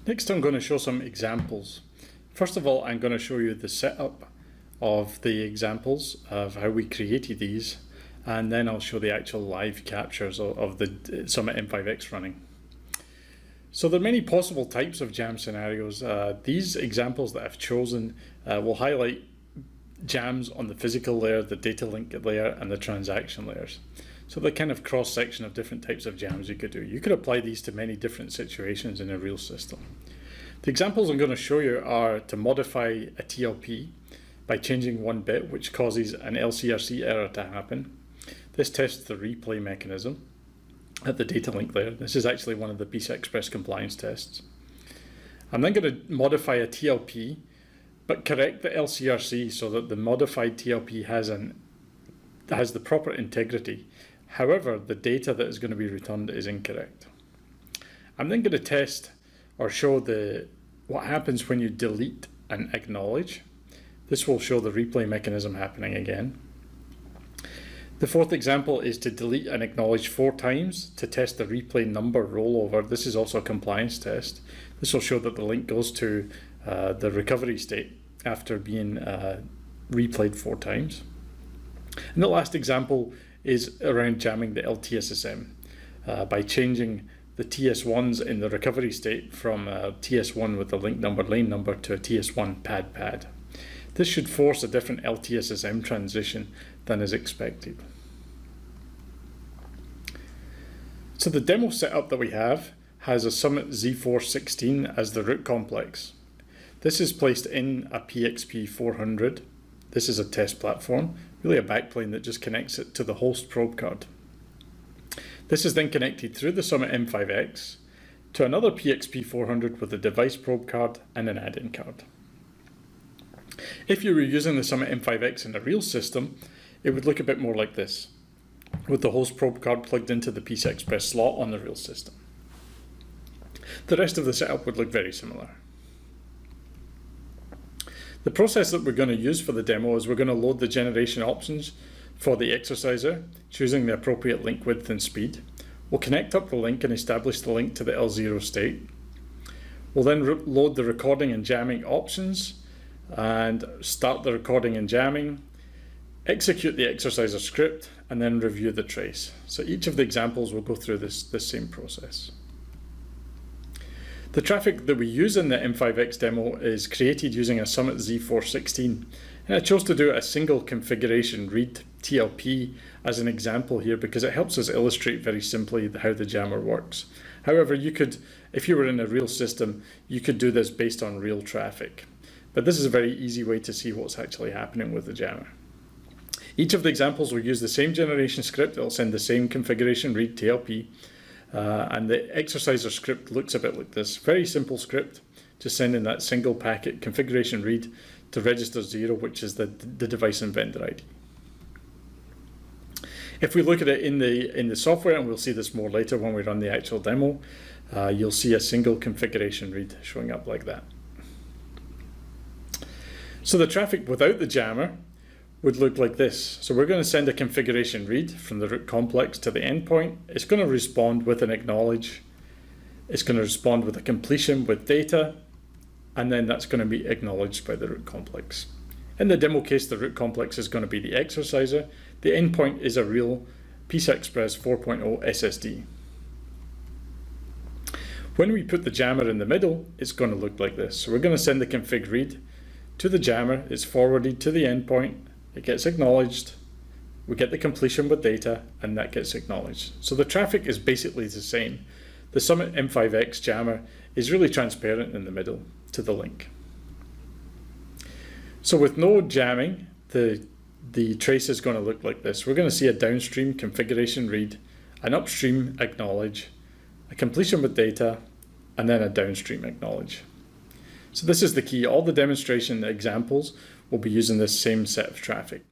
Next, I'm going to show some examples. First of all, I'm going to show you the setup of the examples of how we created these, and then I'll show the actual live captures of the Summit M5x running. So there are many possible types of jam scenarios. These examples that I've chosen will highlight jams on the physical layer, the data link layer, and the transaction layers. So the kind of cross-section of different types of jams you could do. You could apply these to many different situations in a real system. The examples I'm going to show you are to modify a TLP by changing one bit, which causes an LCRC error to happen. This tests the replay mechanism at the data link layer. This is actually one of the PCI Express compliance tests. I'm then going to modify a TLP, but correct the LCRC so that the modified TLP has the proper integrity. However, the data that is going to be returned is incorrect. I'm then going to test or show what happens when you delete and acknowledge. This will show the replay mechanism happening again. The fourth example is to delete and acknowledge 4 times to test the replay number rollover. This is also a compliance test. This will show that the link goes to the recovery state after being replayed 4 times. And the last example is around jamming the LTSSM by changing the TS1s in the recovery state from TS1 with the link number lane number to a TS1 pad. This should force a different LTSSM transition than is expected. So the demo setup that we have has a Summit Z416 as the root complex. This is placed in a PXP 400. This is a test platform, really a backplane that just connects it to the host probe card. This is then connected through the Summit M5x to another PXP 400 with a device probe card and an add-in card. If you were using the Summit M5x in a real system, it would look a bit more like this, with the host probe card plugged into the PCI Express slot on the real system. The rest of the setup would look very similar. The process that we're going to use for the demo is we're going to load the generation options for the exerciser, choosing the appropriate link width and speed. We'll connect up the link and establish the link to the L0 state. We'll then load the recording and jamming options and start the recording and jamming, execute the exerciser script, and then review the trace. So each of the examples will go through this same process. The traffic that we use in the M5x demo is created using a Summit Z416. And I chose to do a single configuration read TLP as an example here because it helps us illustrate very simply how the jammer works. However, you could, if you were in a real system, you could do this based on real traffic. But this is a very easy way to see what's actually happening with the jammer. Each of the examples will use the same generation script. It'll send the same configuration read TLP. And the exerciser script looks a bit like this. Very simple script, just sending that single packet configuration read to register 0, which is the device and vendor ID. If we look at it in the software, and we'll see this more later when we run the actual demo, you'll see a single configuration read showing up like that. So the traffic without the jammer would look like this. So we're going to send a configuration read from the root complex to the endpoint. It's going to respond with an acknowledge. It's going to respond with a completion with data, and then that's going to be acknowledged by the root complex. In the demo case, the root complex is going to be the exerciser. The endpoint is a real PCI Express 4.0 SSD. When we put the jammer in the middle, it's going to look like this. So we're going to send the config read to the jammer. It's forwarded to the endpoint. It gets acknowledged, we get the completion with data, and that gets acknowledged. So the traffic is basically the same. The Summit M5x jammer is really transparent in the middle to the link. So with no jamming, the trace is going to look like this. We're going to see a downstream configuration read, an upstream acknowledge, a completion with data, and then a downstream acknowledge. So this is the key. All the demonstration examples will be using this same set of traffic.